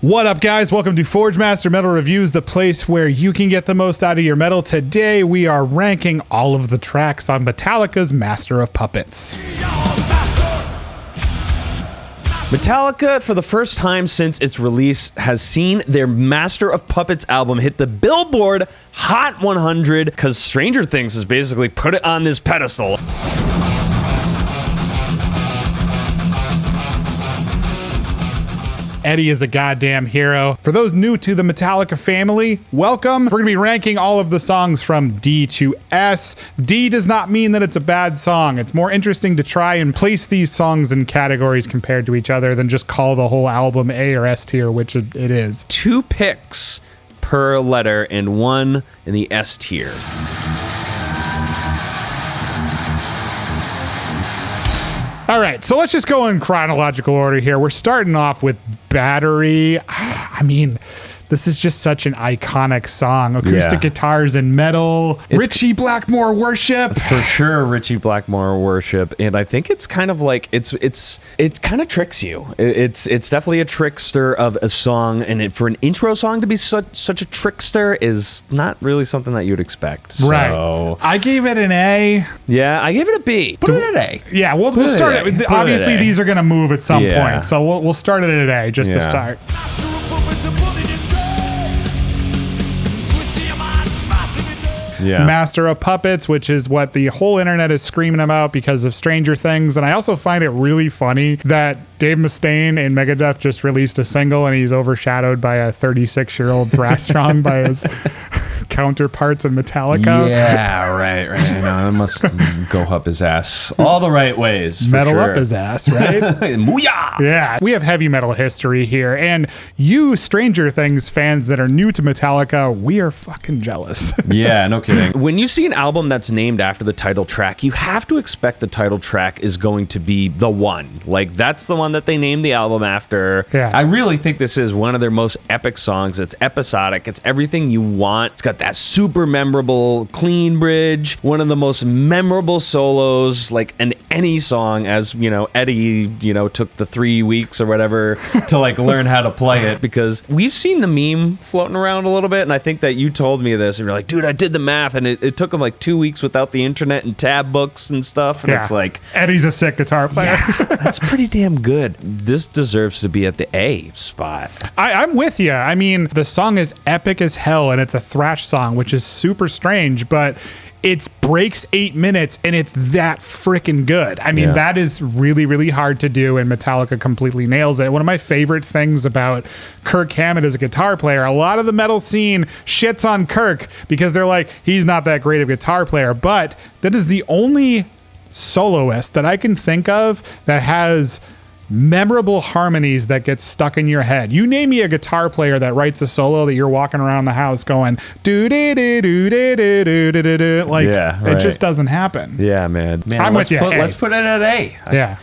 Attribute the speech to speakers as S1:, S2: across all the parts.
S1: What up, guys? Welcome to Forge Master Metal Reviews, the place where you can get the most out of your metal. Today, we are ranking all of the tracks on Metallica's Master of Puppets.
S2: Metallica, for the first time since its release, has seen their Master of Puppets album hit the Billboard Hot 100 because Stranger Things has basically put it on this pedestal.
S1: Eddie is a goddamn hero. For those new to the Metallica family, welcome. We're gonna be ranking all of the songs from D to S. D does not mean that it's a bad song. It's more interesting to try and place these songs in categories compared to each other than just call the whole album A or S tier, which it is.
S2: 2 picks per letter and 1 in the S tier.
S1: All right, so let's just go in chronological order here. We're starting off with Battery. I mean, this is just such an iconic song. Acoustic guitars and metal. Richie Blackmore worship.
S2: For sure, Richie Blackmore worship. And I think it's kind of like, it kind of tricks you. It's definitely a trickster of a song. And for an intro song to be such a trickster is not really something that you'd expect.
S1: Right.
S2: So,
S1: I gave it an A.
S2: yeah, I gave it a B. Put it at A.
S1: Yeah, we'll start it. Obviously, these are going to move at some point. So we'll start it at A just to start.
S2: Yeah.
S1: Master of Puppets, which is what the whole internet is screaming about because of Stranger Things. And I also find it really funny that Dave Mustaine in Megadeth just released a single and he's overshadowed by a 36-year-old thrash song by his counterparts in Metallica.
S2: Yeah, right. I know, it must go up his ass all the right ways.
S1: Metal
S2: sure.
S1: up his ass, right?
S2: Booyah!
S1: Yeah, we have heavy metal history here. And you Stranger Things fans that are new to Metallica, we are fucking jealous.
S2: Yeah, no kidding. When you see an album that's named after the title track, you have to expect the title track is going to be the one. Like, that's the one that they named the album after.
S1: Yeah.
S2: I really think this is one of their most epic songs. It's episodic. It's everything you want. It's got that super memorable clean bridge, one of the most memorable solos, like in any song, as, you know, Eddie, you know, took the 3 weeks or whatever to like learn how to play it, because we've seen the meme floating around a little bit, and I think that you told me this, and you're like, dude, I did the math, and it took him like 2 weeks without the internet and tab books and stuff, and it's like,
S1: Eddie's a sick guitar player.
S2: yeah, that's pretty damn good. This deserves to be at the A spot.
S1: I'm with you. I mean, the song is epic as hell, and it's a thrash song, which is super strange, but it breaks 8 minutes and it's that freaking good. I mean, that is really, really hard to do, and Metallica completely nails it. One of my favorite things about Kirk Hammett as a guitar player, a lot of the metal scene shits on Kirk because they're like, he's not that great of a guitar player, but that is the only soloist that I can think of that has memorable harmonies that get stuck in your head. You name me a guitar player that writes a solo that you're walking around the house going do do do do do do do do, like it just doesn't happen.
S2: Yeah, man.
S1: I'm with you.
S2: Let's put it at A.
S1: Yeah.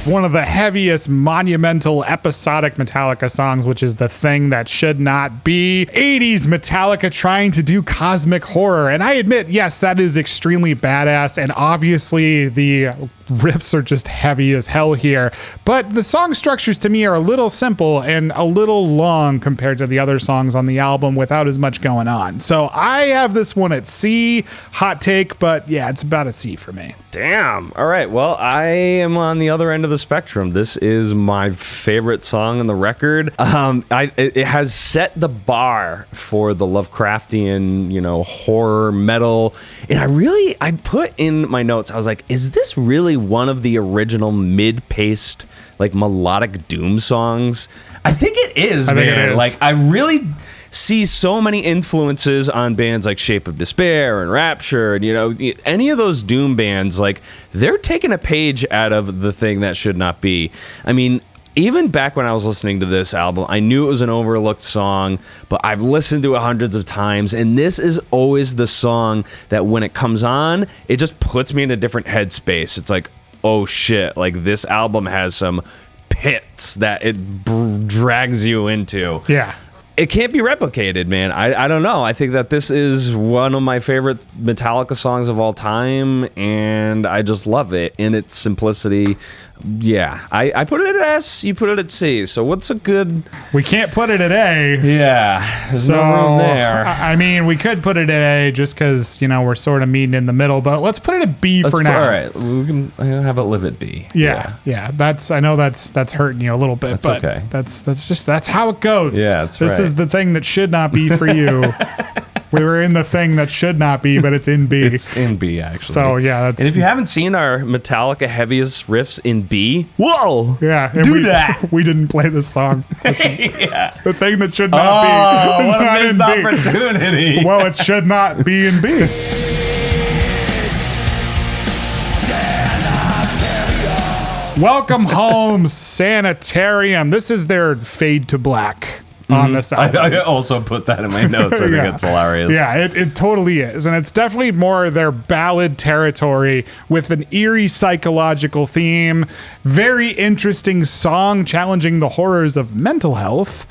S1: One of the heaviest, monumental, episodic Metallica songs, which is The Thing That Should Not Be. 80s Metallica trying to do cosmic horror. And I admit, yes, that is extremely badass. And obviously the riffs are just heavy as hell here. But the song structures to me are a little simple and a little long compared to the other songs on the album without as much going on. So I have this one at C. Hot take, but yeah, it's about a C for me.
S2: Damn. All right. Well, I am on the other end of the spectrum. This is my favorite song on the record. It has set the bar for the Lovecraftian, you know, horror metal. And I put in my notes, I was like, is this really one of the original mid-paced, like, melodic doom songs? I think it is, man. I think it is. Like, I really see so many influences on bands like Shape of Despair and Rapture, and, you know, any of those doom bands, like, they're taking a page out of The Thing That Should Not Be. I mean, even back when I was listening to this album, I knew it was an overlooked song, but I've listened to it hundreds of times, and this is always the song that when it comes on, it just puts me in a different headspace. It's like, oh shit, like, this album has some pits that it drags you into.
S1: Yeah.
S2: It can't be replicated, man. I don't know. I think that this is one of my favorite Metallica songs of all time, and I just love it in its simplicity. Yeah, I put it at S, you put it at C. So what's a good...
S1: We can't put it at A.
S2: Yeah, there's
S1: So,
S2: no room there.
S1: I mean, we could put it at A just because, we're sort of meeting in the middle, but let's put it at B for now.
S2: All right, we can have it live at B.
S1: Yeah. I know that's hurting you a little bit, but
S2: okay.
S1: That's how it goes.
S2: Yeah, that's
S1: This
S2: right.
S1: is the thing that should not be for you. We were in the thing that should not be, but it's in B.
S2: It's in B, actually.
S1: So, yeah.
S2: And if you haven't seen our Metallica heaviest riffs in B, whoa!
S1: Yeah. And
S2: do that!
S1: We didn't play this song.
S2: Yeah.
S1: The thing that should not be.
S2: What
S1: not
S2: a missed
S1: in B.
S2: opportunity.
S1: Well, it should not be in B. Welcome home, Sanitarium. This is their fade to black on this album.
S2: I also put that in my notes. I think it's hilarious.
S1: Yeah, it totally is. And it's definitely more their ballad territory with an eerie psychological theme. Very interesting song challenging the horrors of mental health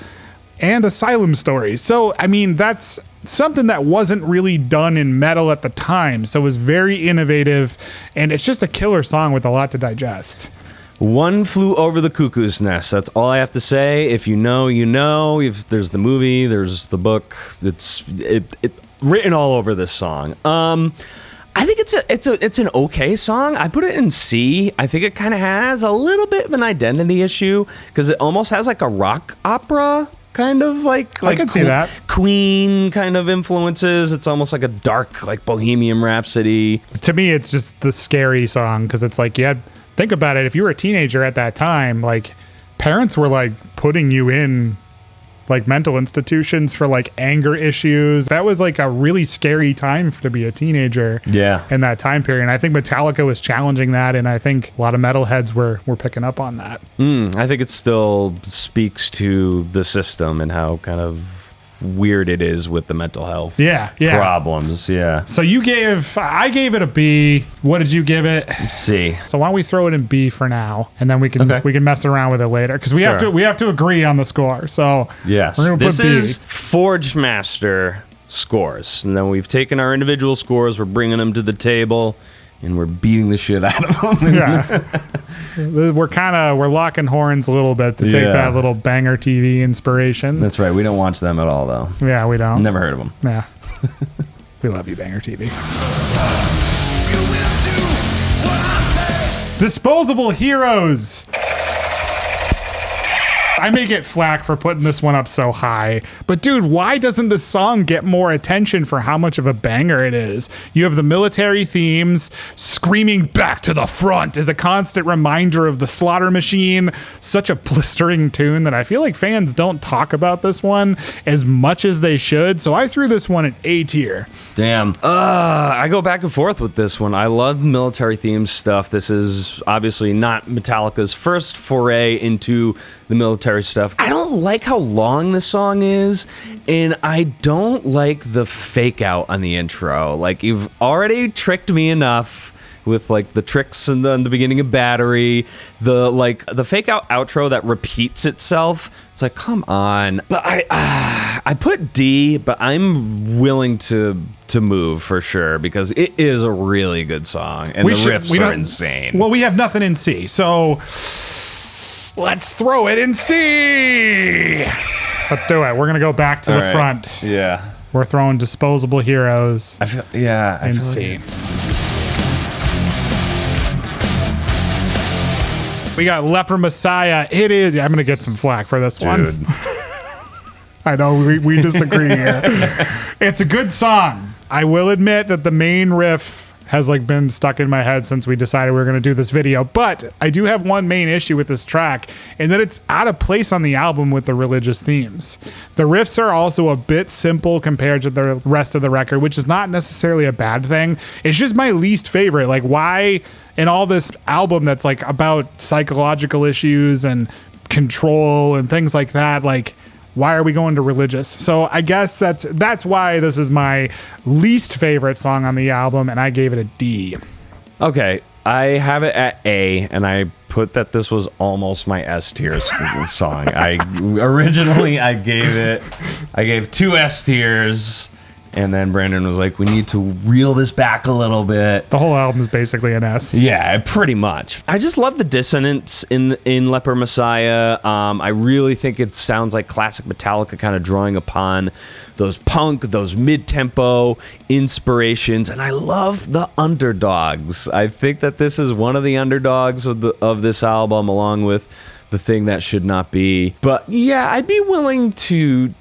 S1: and asylum stories. So, I mean, that's something that wasn't really done in metal at the time. So it was very innovative. And it's just a killer song with a lot to digest.
S2: One Flew Over the Cuckoo's Nest. That's all I have to say. If you know, you know. If there's the movie, there's the book. It's written all over this song. I think it's an okay song. I put it in C. I think it kind of has a little bit of an identity issue because it almost has like a rock opera kind of like
S1: I can see that.
S2: Queen kind of influences. It's almost like a dark like Bohemian Rhapsody.
S1: To me, it's just the scary song because it's like think about it. If you were a teenager at that time, like parents were like putting you in like mental institutions for like anger issues. That was like a really scary time to be a teenager.
S2: Yeah.
S1: In that time period. And I think Metallica was challenging that. And I think a lot of metalheads were picking up on that.
S2: I think it still speaks to the system and how kind of weird it is with the mental health problems. Yeah.
S1: So I gave it a B. What did you give it?
S2: C.
S1: So why don't we throw it in B for now, and then we can mess around with it later because we have to agree on the score. So
S2: yes,
S1: we're gonna
S2: this
S1: put B.
S2: is Forge Master scores, and then we've taken our individual scores, we're bringing them to the table, and we're beating the shit out of them.
S1: Yeah. We're locking horns a little bit to take that little Banger TV inspiration.
S2: That's right. We don't watch them at all, though.
S1: Yeah, we don't.
S2: Never heard of them.
S1: Yeah. We love you, Banger TV. Disposable Heroes. I may get flack for putting this one up so high, but dude, why doesn't this song get more attention for how much of a banger it is? You have the military themes. Screaming back to the front is a constant reminder of the slaughter machine. Such a blistering tune that I feel like fans don't talk about this one as much as they should. So I threw this one at A tier.
S2: Damn. I go back and forth with this one. I love military themed stuff. This is obviously not Metallica's first foray into the military stuff. I don't like how long the song is, and I don't like the fake out on the intro. Like, you've already tricked me enough with like the tricks in the beginning of Battery, the fake out outro that repeats itself. It's like, come on. But I put D, but I'm willing to move for sure because it is a really good song and the riffs are insane.
S1: Well, we have nothing in C, so let's throw it in C. Let's do it. We're gonna go back to the front.
S2: Yeah.
S1: We're throwing Disposable Heroes.
S2: In
S1: C. We got Leper Messiah. It is. I'm gonna get some flack for this one. I know we disagree here. It's a good song. I will admit that the main riff has like been stuck in my head since we decided we were going to do this video. But I do have one main issue with this track, and that it's out of place on the album with the religious themes. The riffs are also a bit simple compared to the rest of the record, which is not necessarily a bad thing. It's just my least favorite. Like, why in all this album that's like about psychological issues and control and things like that, like, why are we going to religious? So I guess that's why this is my least favorite song on the album, and I gave it a D.
S2: Okay, I have it at A, and I put that this was almost my S tier song. I gave 2 S tiers, And then Brandon was like, we need to reel this back a little bit.
S1: The whole album is basically an S.
S2: Yeah, pretty much. I just love the dissonance in Leper Messiah. I really think it sounds like classic Metallica, kind of drawing upon those punk, those mid-tempo inspirations. And I love the underdogs. I think that this is one of the underdogs of this album, along with The Thing That Should Not Be. But yeah, I'd be willing to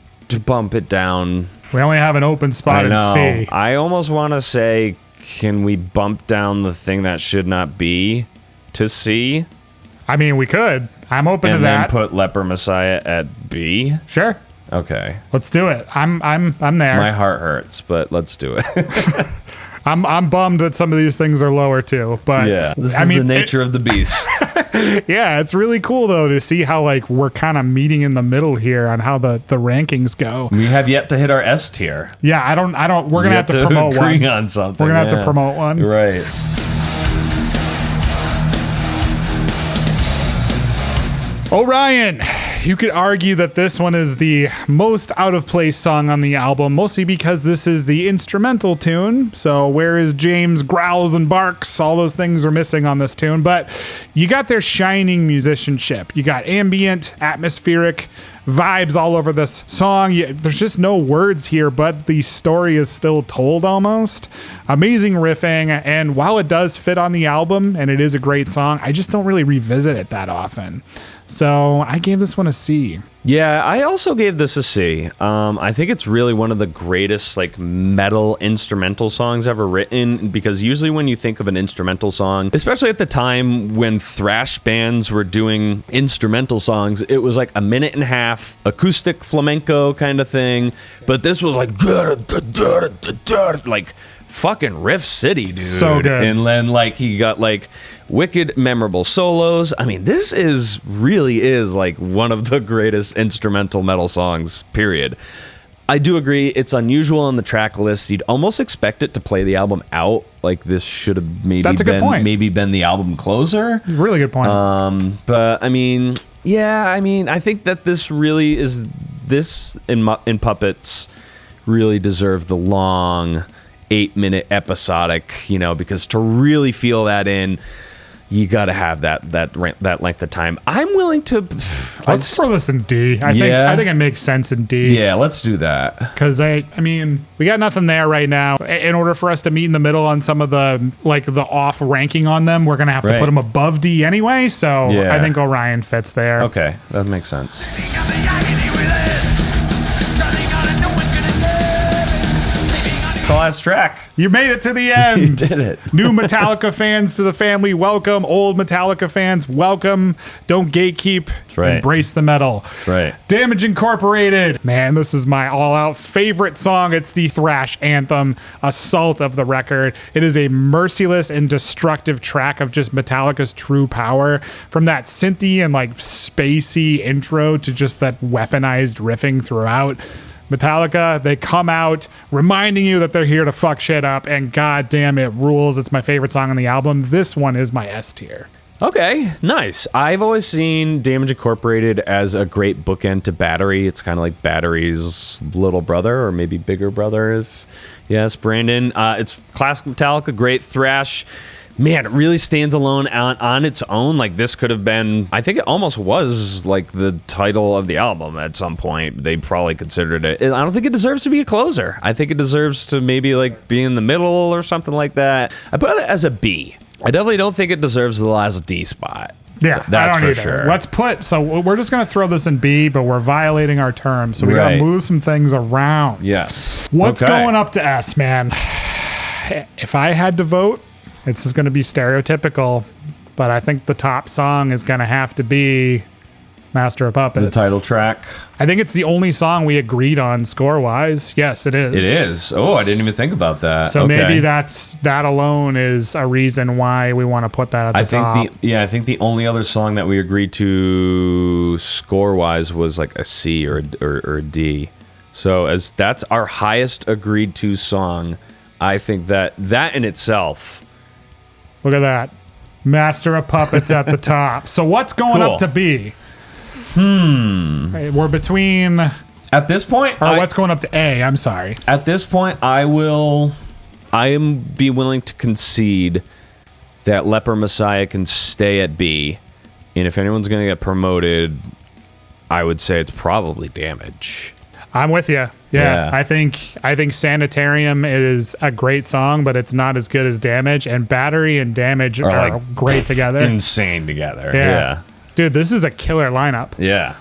S2: bump it down.
S1: We only have an open spot in C.
S2: I almost want to say, can we bump down The Thing That Should Not Be to C?
S1: I mean, we could. I'm open to
S2: And
S1: that.
S2: then put Leper Messiah at B?
S1: Sure.
S2: Okay.
S1: Let's do it. I'm there.
S2: My heart hurts, but let's do it.
S1: I'm bummed that some of these things are lower too, but
S2: yeah, this is the nature of the beast.
S1: Yeah, it's really cool though to see how like we're kind of meeting in the middle here on how the rankings go.
S2: We have yet to hit our S tier.
S1: Yeah, I don't. We're gonna have to promote
S2: agree
S1: one.
S2: on something.
S1: We're gonna have to promote one.
S2: Right.
S1: Orion, you could argue that this one is the most out of place song on the album, mostly because this is the instrumental tune. So where is James growls and barks? All those things are missing on this tune, but you got their shining musicianship. You got ambient, atmospheric vibes all over this song. There's just no words here, but the story is still told almost. Amazing riffing, and while it does fit on the album and it is a great song, I just don't really revisit it that often. So I gave this one a C.
S2: Yeah, I also gave this a C. I think it's really one of the greatest like metal instrumental songs ever written, because usually when you think of an instrumental song, especially at the time when thrash bands were doing instrumental songs, it was like a minute and a half acoustic flamenco kind of thing. But this was like fucking riff city, dude.
S1: So good.
S2: And then like he got like wicked memorable solos. I mean, this really is like one of the greatest instrumental metal songs, period. I do agree it's unusual on the track list. You'd almost expect it to play the album out. Like this should have maybe been the album closer.
S1: Really good point.
S2: But I mean, yeah, I think that this really is in Puppets really deserve the long 8-minute episodic, because to really feel that in, you got to have that length of time. I'm willing to.
S1: Let's throw this in D. I think it makes sense in D.
S2: Yeah, let's do that.
S1: Because I mean, we got nothing there right now. In order for us to meet in the middle on some of the off ranking on them, we're gonna have to put them above D anyway. So yeah. I think Orion fits there.
S2: Okay, that makes sense. The last track.
S1: You made it to the end.
S2: You did it.
S1: New Metallica fans to the family, welcome. Old Metallica fans, welcome. Don't gatekeep.
S2: That's right.
S1: Embrace the metal.
S2: That's right.
S1: Damage Incorporated. Man, this is my all-out favorite song. It's the thrash anthem, assault of the record. It is a merciless and destructive track of just Metallica's true power. From that synthy and like spacey intro to just that weaponized riffing throughout. Metallica, they come out reminding you that they're here to fuck shit up, and goddamn, it rules. It's my favorite song on the album. This one is my S tier.
S2: Okay, nice. I've always seen Damage Incorporated as a great bookend to Battery. It's kind of like Battery's little brother, or maybe bigger brother, if yes, Brandon. It's classic Metallica, great thrash. Man, it really stands alone on its own. Like this could have been, I think it almost was like the title of the album at some point. They probably considered it. I don't think it deserves to be a closer. I think it deserves to maybe like be in the middle or something like that. I put it as a B. I definitely don't think it deserves the last D spot.
S1: Yeah,
S2: that's
S1: I don't
S2: for
S1: either.
S2: sure.
S1: Let's we're just going to throw this in B, but we're violating our terms. So we got to move some things around.
S2: Yes.
S1: What's going up to S, man? If I had to vote, it's just going to be stereotypical, but I think the top song is going to have to be Master of Puppets.
S2: The title track.
S1: I think it's the only song we agreed on score-wise. Yes, it is.
S2: It is. Oh, I didn't even think about that.
S1: So maybe that alone is a reason why we want to put that at the top.
S2: I think the only other song that we agreed to score-wise was like a C or a D. So as that's our highest agreed to song, I think that in itself.
S1: Look at that. Master of Puppets at the top. So what's going up to B? We're between
S2: At this point,
S1: Or what's going up to A? I'm sorry.
S2: At this point, I am be willing to concede that Leper Messiah can stay at B, and if anyone's going to get promoted, I would say it's probably Damage.
S1: I'm with you. Yeah. I think Sanitarium is a great song, but it's not as good as Damage, and Battery and Damage are like great together.
S2: Insane together. Yeah.
S1: Dude, this is a killer lineup.
S2: Yeah.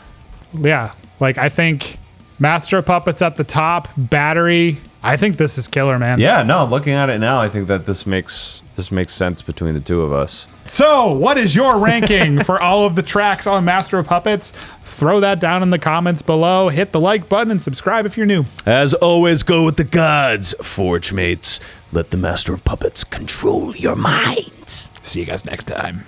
S1: Yeah. Like, I think Master of Puppets at the top, Battery. I think this is killer, man.
S2: Yeah, no, looking at it now, I think that this makes sense between the two of us.
S1: So, what is your ranking for all of the tracks on Master of Puppets? Throw that down in the comments below. Hit the like button and subscribe if you're new.
S2: As always, go with the gods, Forge Mates. Let the Master of Puppets control your minds.
S1: See you guys next time.